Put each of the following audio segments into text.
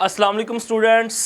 अस्सलाम वालेकुम स्टूडेंट्स,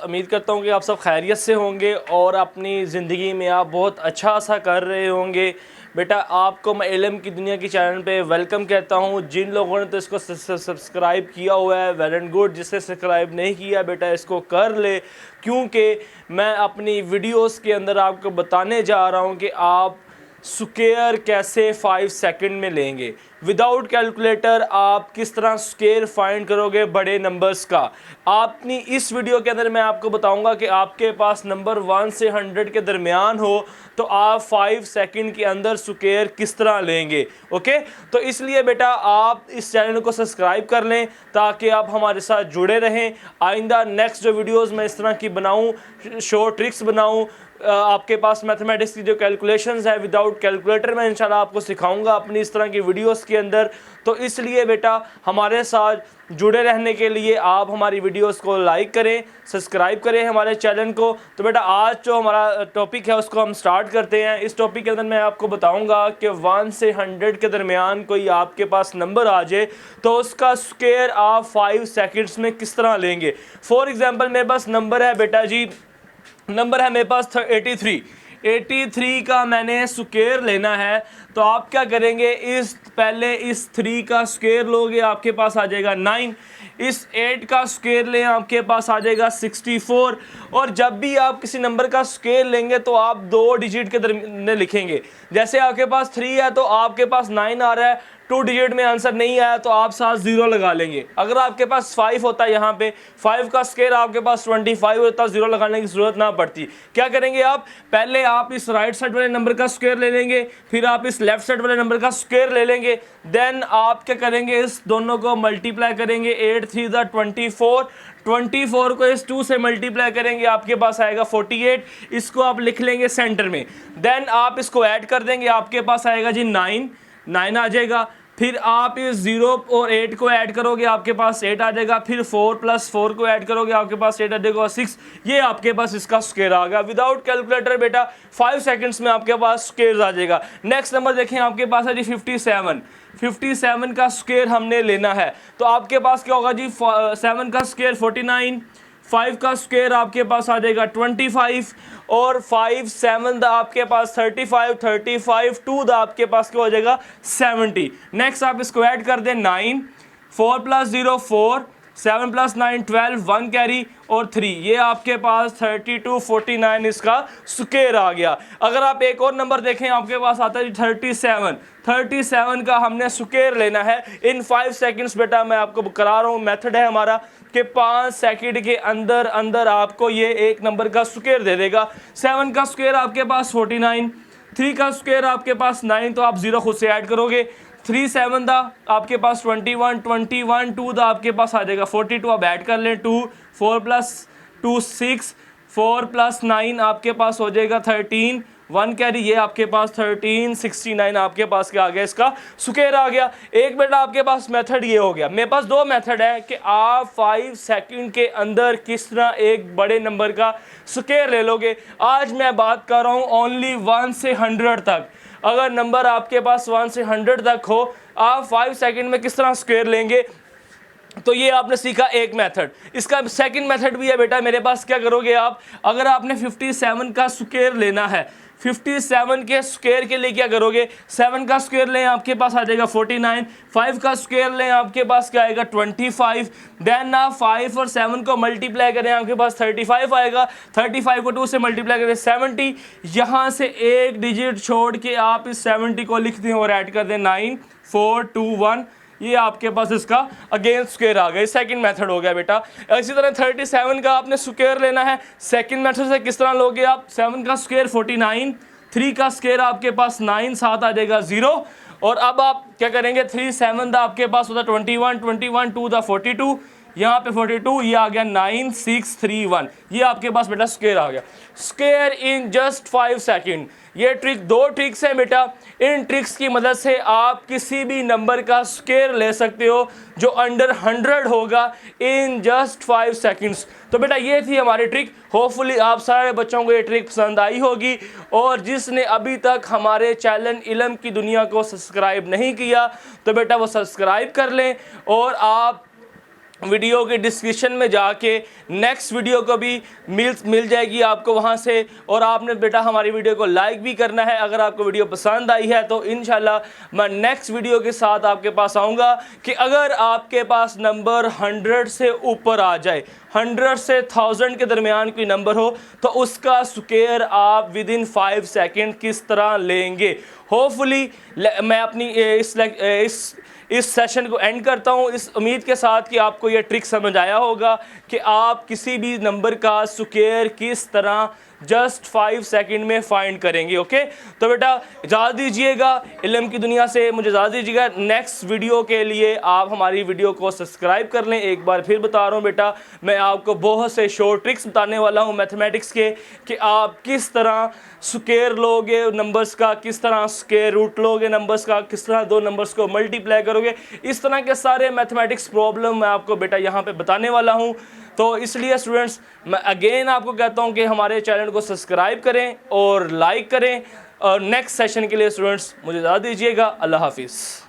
उम्मीद करता हूँ कि आप सब खैरियत से होंगे और अपनी ज़िंदगी में आप बहुत अच्छा सा कर रहे होंगे। बेटा आपको मैं इल्म की दुनिया की चैनल पे वेलकम कहता हूँ। जिन लोगों ने तो इसको सब्सक्राइब किया हुआ है वेल एंड गुड, जिससे सब्सक्राइब नहीं किया बेटा इसको कर ले, क्योंकि मैं अपनी वीडियोस के अंदर आपको बताने जा रहा हूँ कि आप स्क्वायर कैसे 5 सेकंड में लेंगे। विदाउट कैलकुलेटर आप किस तरह स्क्वायर फाइंड करोगे बड़े नंबर्स का। अपनी इस वीडियो के अंदर मैं आपको बताऊंगा कि आपके पास नंबर 1 से 100 के दरमियान हो तो आप 5 सेकंड के अंदर स्क्वायर किस तरह लेंगे। ओके, तो इसलिए बेटा आप इस चैनल को सब्सक्राइब कर लें ताकि आप हमारे साथ जुड़े रहें। आइंदा नेक्स्ट जो वीडियोज़ मैं इस तरह की बनाऊँ, शॉर्ट ट्रिक्स बनाऊँ, आपके पास मैथमेटिक्स की जो कैलकुलेशंस है विदाउट कैलकुलेटर मैं इंशाल्लाह आपको सिखाऊंगा अपनी इस तरह की वीडियोस के अंदर। तो इसलिए बेटा हमारे साथ जुड़े रहने के लिए आप हमारी वीडियोस को लाइक करें, सब्सक्राइब करें हमारे चैनल को। तो बेटा आज जो हमारा टॉपिक है उसको हम स्टार्ट करते हैं। इस टॉपिक के अंदर मैं आपको बताऊंगा कि 1 से 100 के दरमियान कोई आपके पास नंबर आ जाए तो उसका स्क्वायर आप 5 सेकंड्स में किस तरह लेंगे। फॉर एग्जांपल मेरे पास नंबर है बेटा जी, नंबर है मेरे पास 83 का मैंने स्क्वायर लेना है। तो आप क्या करेंगे, पहले इस 3 का स्क्वायर लोगे आपके पास आ जाएगा 9, इस 8 का स्क्वायर लें आपके पास आ जाएगा 64। और जब भी आप किसी नंबर का स्क्वायर लेंगे तो आप 2 डिजिट के दरमियान लिखेंगे। जैसे आपके पास 3 है तो आपके पास 9 आ रहा है, 2 डिजिट में आंसर नहीं आया तो आप साथ 0 लगा लेंगे। अगर आपके पास 5 होता है, यहाँ पे 5 का स्क्वायर आपके पास 25 होता, 0 लगाने की जरूरत ना पड़ती। क्या करेंगे आप, पहले आप इस राइट साइड वाले नंबर का स्क्वायर ले लेंगे, फिर आप इस लेफ्ट साइड वाले नंबर का स्क्वायर ले लेंगे। देन आप क्या करेंगे, इस दोनों को मल्टीप्लाई करेंगे, 8 3 24 को इस 2 से मल्टीप्लाई करेंगे आपके पास आएगा 48। इसको आप लिख लेंगे सेंटर में। देन आप इसको ऐड कर देंगे, आपके पास आएगा जी 9 आ जाएगा। फिर आप इस 0 और 8 को ऐड करोगे आपके पास 8 आ जाएगा। फिर 4 + 4 को ऐड करोगे आपके पास 8 आ जाएगा 6। ये आपके पास इसका स्क्वायर आ गया। विदाउट कैलकुलेटर बेटा 5 सेकंड्स में आपके पास स्क्वायर आ जाएगा। नेक्स्ट नंबर देखें, आपके पास है जी 57 का स्क्वायर हमने लेना है। तो आपके पास क्या होगा जी, 7 का स्क्वायर 49, 5 का स्क्वायर आपके पास आ जाएगा 25, और 5 7 आपके पास 35 2 आपके पास क्या हो जाएगा 70। नेक्स्ट आप इसको ऐड कर दें 9, 4 + 0 4, 7 + 9 12, 1 कैरी और 3, ये आपके पास 32 49 इसका स्क्वायर आ गया। अगर आप एक और नंबर देखें आपके पास आता है 37 का हमने स्क्वायर लेना है इन 5 सेकंड्स। बेटा मैं आपको करा रहा हूँ, मेथड है हमारा कि 5 सेकंड के अंदर अंदर आपको ये एक नंबर का स्क्वायर दे देगा। 7 का स्क्वायर आपके पास 49, 3 का स्क्वायर आपके पास 9, तो आप 0 खुद से ऐड करोगे। 3 7 आपके पास 21 2 आपके पास आ जाएगा 42, आप ऐड कर लें 2, 4 + 2 6, 4 + 9 आपके पास हो जाएगा 13, 1 कैरी, ये आपके पास 13 69 आपके पास क्या आ गया, इसका स्क्वायर आ गया। एक बेटा आपके पास मेथड ये हो गया। मेरे पास 2 मेथड है कि आप 5 सेकंड के अंदर किस तरह एक बड़े नंबर का स्क्वायर ले लोगे। आज मैं बात कर रहा हूँ ओनली 1 से 100 तक। अगर नंबर आपके पास 1 से 100 तक हो, आप 5 सेकंड में किस तरह स्क्वायर लेंगे। तो ये आपने सीखा एक मेथड। इसका सेकंड मेथड भी है बेटा मेरे पास। क्या करोगे आप, अगर आपने 57 का स्क्वायर लेना है, 57 के स्क्वायर के लिए क्या करोगे, 7 का स्क्वायर लें आपके पास आ जाएगा 49, 5 का स्क्वायर लें आपके पास क्या आएगा 25। देन आप 5 और 7 को मल्टीप्लाई करें आपके पास 35 आएगा, 35 को 2 से मल्टीप्लाई करें 70। यहाँ से एक डिजिट छोड़ के आप इस 70 को लिख दें और ऐड कर दें 9 4 2 1, ये आपके पास इसका अगेन स्क्वायर आ गया। सेकंड मेथड हो गया बेटा। इसी तरह 37 का आपने स्क्वायर लेना है। सेकंड मेथड से किस तरह लोगे आप, 7 का स्क्वायर 49, 3 का स्क्वायर आपके पास 9 साथ आ जाएगा 0। और अब आप क्या करेंगे, 3 7 आपके पास होता 21 2 42, यहाँ पे 42, ये आ गया 9 6 3 1, ये आपके पास बेटा स्क्वायर आ गया। Square in just 5 second. ये ट्रिक, 2 ट्रिक्स हैं बेटा। इन ट्रिक्स की मदद से आप किसी भी नंबर का स्क्वायर ले सकते हो जो अंडर 100 होगा इन जस्ट 5 सेकंड्स। तो बेटा ये थी हमारी ट्रिक। होपफुली आप सारे बच्चों को ये ट्रिक पसंद आई होगी। और जिसने अभी तक हमारे चैनल इल्म की दुनिया को सब्सक्राइब नहीं किया तो बेटा वो सब्सक्राइब कर लें। और आप वीडियो के डिस्क्रिप्शन में जाके नेक्स्ट वीडियो को भी मिल जाएगी आपको वहाँ से। और आपने बेटा हमारी वीडियो को लाइक भी करना है। अगर आपको वीडियो पसंद आई है तो इंशाल्लाह मैं नेक्स्ट वीडियो के साथ आपके पास आऊँगा कि अगर आपके पास नंबर 100 से ऊपर आ जाए, 100 से 1000 के दरमियान कोई नंबर हो, तो उसका स्क्वायर आप विदिन 5 सेकंड किस तरह लेंगे। होपफुली मैं अपनी इस सेशन को एंड करता हूँ इस उम्मीद के साथ कि आपको ये ट्रिक समझ आया होगा कि आप किसी भी नंबर का स्क्वायर किस तरह जस्ट 5 सेकंड में फाइंड करेंगे। ओके, तो बेटा इजाज़त दीजिएगा, इल्म की दुनिया से मुझे इजाज़त दीजिएगा। नेक्स्ट वीडियो के लिए आप हमारी वीडियो को सब्सक्राइब कर लें। एक बार फिर बता रहा हूँ बेटा, मैं आपको बहुत से शॉर्ट ट्रिक्स बताने वाला हूँ मैथमेटिक्स के कि आप किस तरह स्क्वायर लोगे नंबर्स का, किस तरह स्क्वायर रूट लोगे नंबर्स का, किस तरह दो नंबर्स को मल्टीप्लाई करोगे। इस तरह के सारे मैथमेटिक्स प्रॉब्लम मैं आपको बेटा यहाँ पे बताने वाला हूँ। तो इसलिए स्टूडेंट्स मैं अगेन आपको कहता हूँ कि हमारे चैनल को सब्सक्राइब करें और लाइक करें। और नेक्स्ट सेशन के लिए स्टूडेंट्स मुझे इजाज़त दीजिएगा। अल्लाह हाफिज़।